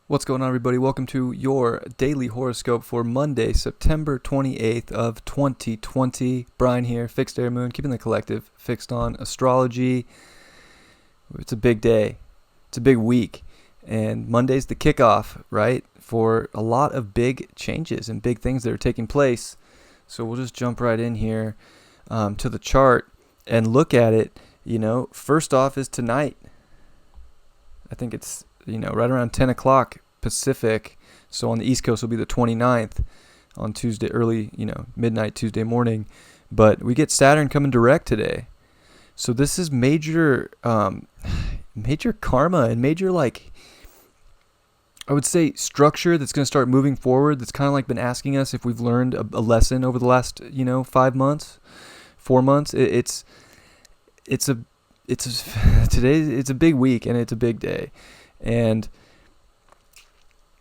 What's going on, everybody? Welcome to your daily horoscope for Monday, September 28th of 2020. Brian here, Fixed Air Moon, keeping the collective fixed on astrology. It's a big day. It's a big week. And Monday's the kickoff, right, for a lot of big changes and big things that are taking place. So we'll just jump right in here to the chart and look at it. First off is tonight. I think it's right around 10 o'clock Pacific. So on the East Coast will be the 29th on Tuesday, early, midnight Tuesday morning. But we get Saturn coming direct today. So this is major, major karma and major, I would say, structure that's going to start moving forward. That's kind of like been asking us if we've learned a lesson over the last, 5 months, 4 months. Today it's a big week and it's a big day. And,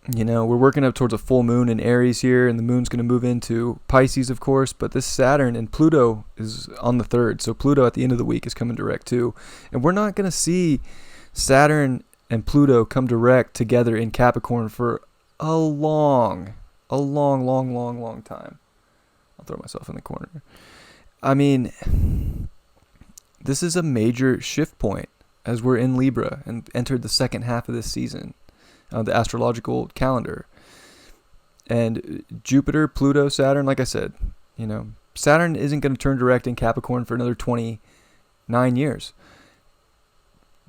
we're working up towards a full moon in Aries here, and the moon's going to move into Pisces, of course, but this Saturn and Pluto is on the 3rd. So Pluto at the end of the week is coming direct too. And we're not going to see Saturn and Pluto come direct together in Capricorn for a long time. I'll throw myself in the corner. I mean, this is a major shift point as we're in Libra and entered the second half of this season, the astrological calendar. And Jupiter, Pluto, Saturn, like I said, Saturn isn't going to turn direct in Capricorn for another 29 years.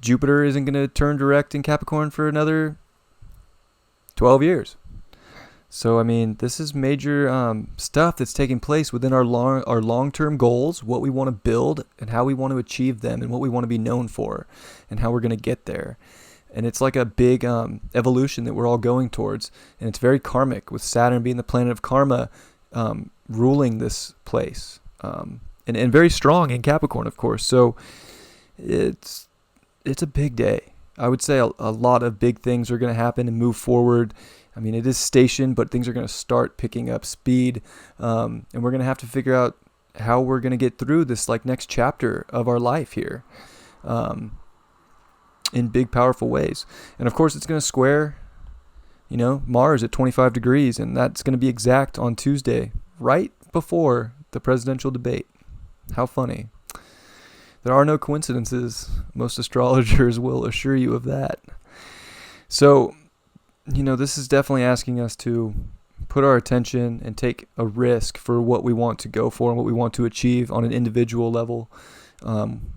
Jupiter isn't going to turn direct in Capricorn for another 12 years. So, this is major stuff that's taking place within our long-term goals, what we want to build and how we want to achieve them and what we want to be known for and how we're going to get there. And it's like a big evolution that we're all going towards. And it's very karmic, with Saturn being the planet of karma ruling this place. And very strong in Capricorn, of course. So it's a big day. I would say a lot of big things are going to happen and move forward. It is stationed, but things are going to start picking up speed. And we're going to have to figure out how we're going to get through this next chapter of our life here in big, powerful ways. And of course, it's going to square, Mars at 25 degrees. And that's going to be exact on Tuesday, right before the presidential debate. How funny. There are no coincidences. Most astrologers will assure you of that. So, this is definitely asking us to put our attention and take a risk for what we want to go for and what we want to achieve on an individual level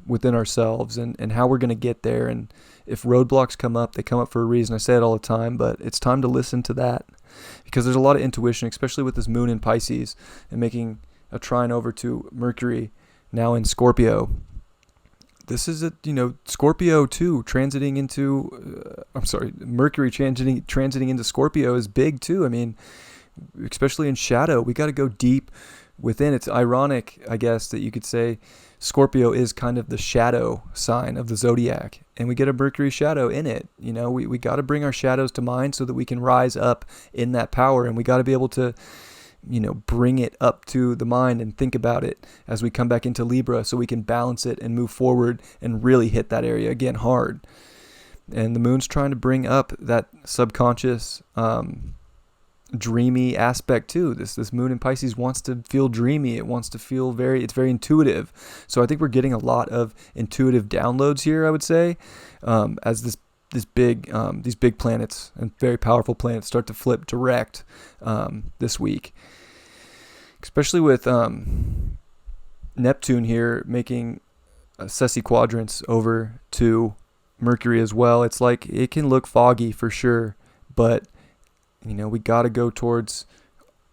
within ourselves, and how we're going to get there. And if roadblocks come up, they come up for a reason. I say it all the time, but it's time to listen to that, because there's a lot of intuition, especially with this moon in Pisces and making a trine over to Mercury now in Scorpio. This is Scorpio too, transiting into, Mercury transiting into Scorpio is big too. Especially in shadow, we got to go deep within. It's ironic, I guess, that you could say Scorpio is kind of the shadow sign of the zodiac, and we get a Mercury shadow in it. We got to bring our shadows to mind so that we can rise up in that power, and we got to be able to bring it up to the mind and think about it as we come back into Libra, so we can balance it and move forward and really hit that area again hard. And the moon's trying to bring up that subconscious, dreamy aspect too. This moon in Pisces wants to feel dreamy. It wants to feel it's very intuitive. So I think we're getting a lot of intuitive downloads here, I would say, as these big planets and very powerful planets start to flip direct this week, especially with Neptune here making sesquiquadrants over to Mercury as well. It's like it can look foggy for sure, but we got to go towards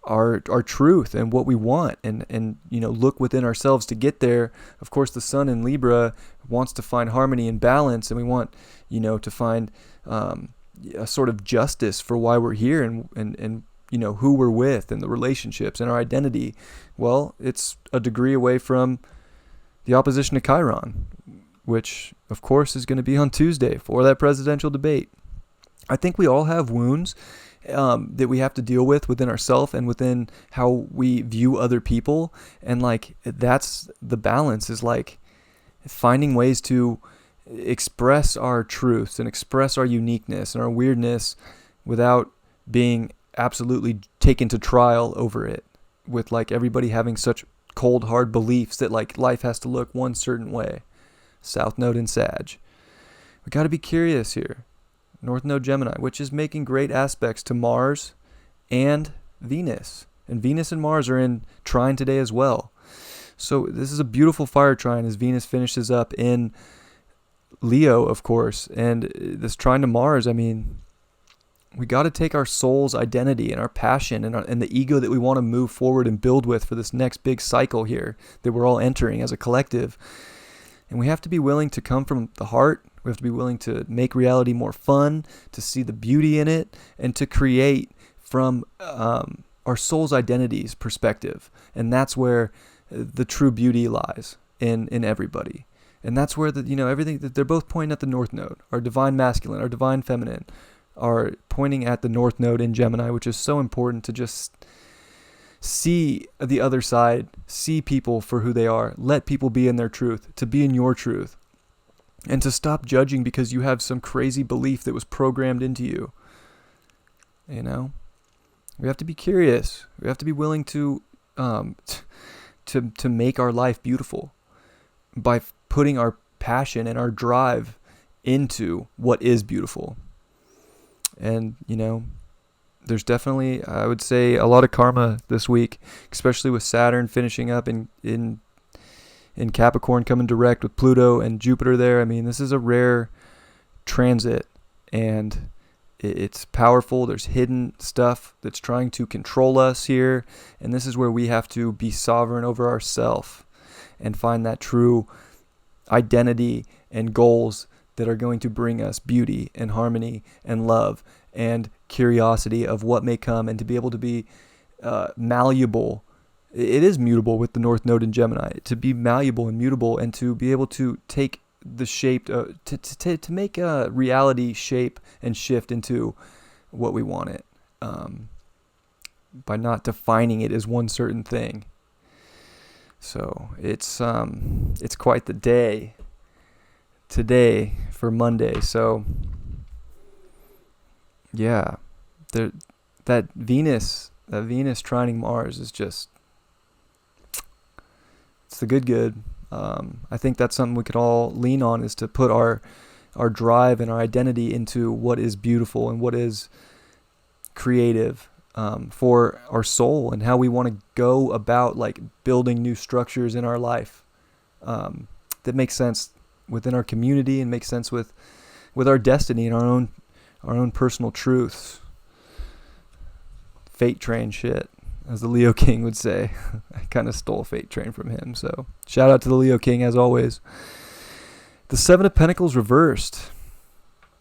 our truth and what we want, and look within ourselves to get there. Of course, the sun in Libra wants to find harmony and balance, and we want to find a sort of justice for why we're here, and who we're with, and the relationships and our identity. Well, it's a degree away from the opposition to Chiron, which of course is going to be on Tuesday for that presidential debate. I think we all have wounds that we have to deal with within ourselves and within how we view other people. And that's the balance, is finding ways to express our truths and express our uniqueness and our weirdness without being absolutely taken to trial over it, with like everybody having such cold hard beliefs that like life has to look one certain way. South Node in Sag. We got to be curious here. North Node Gemini, which is making great aspects to Mars and Venus. And Venus and Mars are in trine today as well. So this is a beautiful fire trine as Venus finishes up in Leo, of course. And this trine to Mars, I mean, we got to take our soul's identity and our passion and the ego that we want to move forward and build with for this next big cycle here that we're all entering as a collective. And we have to be willing to come from the heart. We have to be willing to make reality more fun, to see the beauty in it, and to create from our soul's identity's perspective. And that's where the true beauty lies in everybody. And that's where everything that they're both pointing at the North Node. Our divine masculine, our divine feminine are pointing at the North Node in Gemini, which is so important to just see the other side, see people for who they are, let people be in their truth, to be in your truth, and to stop judging because you have some crazy belief that was programmed into you. You know, we have to be curious. We have to be willing to make our life beautiful by putting our passion and our drive into what is beautiful. And, there's definitely, I would say, a lot of karma this week, especially with Saturn finishing up in Capricorn, coming direct with Pluto and Jupiter there. I mean, this is a rare transit, and it's powerful. There's hidden stuff that's trying to control us here, and this is where we have to be sovereign over ourselves and find that true identity and goals that are going to bring us beauty and harmony and love and curiosity of what may come, and to be able to be malleable. It is mutable with the North Node in Gemini, to be malleable and mutable, and to be able to take the shape, to make a reality shape and shift into what we want it, by not defining it as one certain thing. So it's quite the day today for Monday. So yeah, that Venus trining Mars is just, it's the good. I think that's something we could all lean on, is to put our drive and our identity into what is beautiful and what is creative, for our soul, and how we want to go about like building new structures in our life, that makes sense within our community and makes sense with our destiny and our own personal truths. Fate train shit, as the Leo King would say. I kind of stole Fate Train from him, so shout out to the Leo King as always. The Seven of Pentacles reversed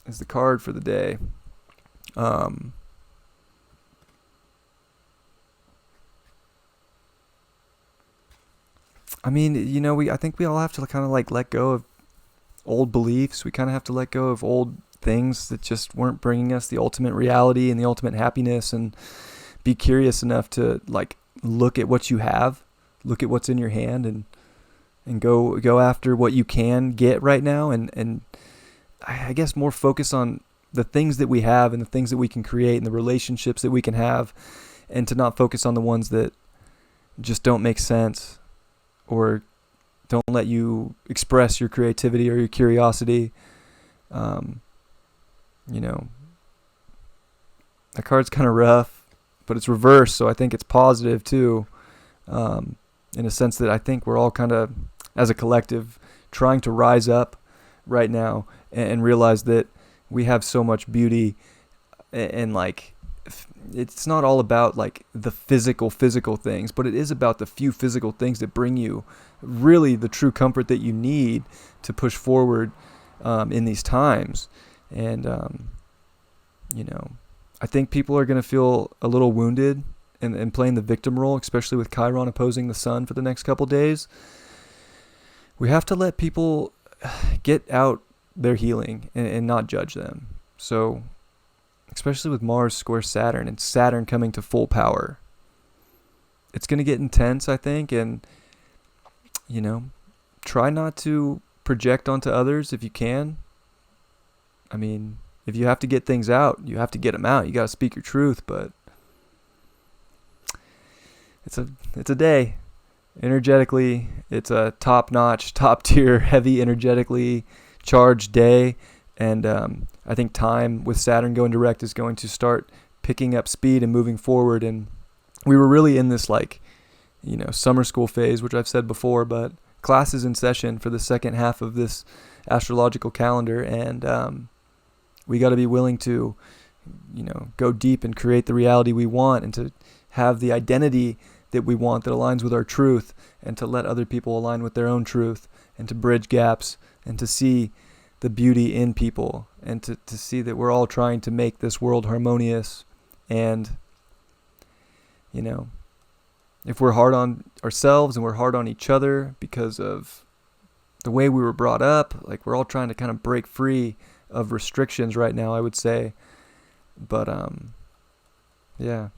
is the card for the day. I mean, I think we all have to kind of like let go of old beliefs. We kind of have to let go of old things that just weren't bringing us the ultimate reality and the ultimate happiness, and be curious enough to like look at what you have, look at what's in your hand, and go after what you can get right now, and I guess more focus on the things that we have and the things that we can create and the relationships that we can have, and to not focus on the ones that just don't make sense or don't let you express your creativity or your curiosity. That card's kind of rough, but it's reversed, so I think it's positive too, in a sense that I think we're all kind of, as a collective, trying to rise up right now and realize that we have so much beauty, and like, it's not all about like the physical things, but it is about the few physical things that bring you really the true comfort that you need to push forward in these times. And I think people are going to feel a little wounded and playing the victim role, especially with Chiron opposing the sun for the next couple days. We have to let people get out their healing and not judge them. So, especially with Mars square Saturn and Saturn coming to full power, it's going to get intense, I think. And, try not to project onto others if you can. I mean, if you have to get things out, you have to get them out. You got to speak your truth, but it's a day. Energetically, it's a top-notch, top-tier, heavy, energetically charged day. And I think time with Saturn going direct is going to start picking up speed and moving forward. And we were really in this summer school phase, which I've said before, but classes in session for the second half of this astrological calendar. And we got to be willing to, go deep and create the reality we want, and to have the identity that we want that aligns with our truth, and to let other people align with their own truth, and to bridge gaps, and to see the beauty in people, and to see that we're all trying to make this world harmonious. And, if we're hard on ourselves and we're hard on each other because of the way we were brought up, like, we're all trying to kind of break free of restrictions right now, I would say. But, yeah.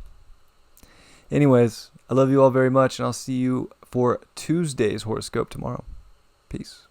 Anyways, I love you all very much, and I'll see you for Tuesday's horoscope tomorrow. Peace.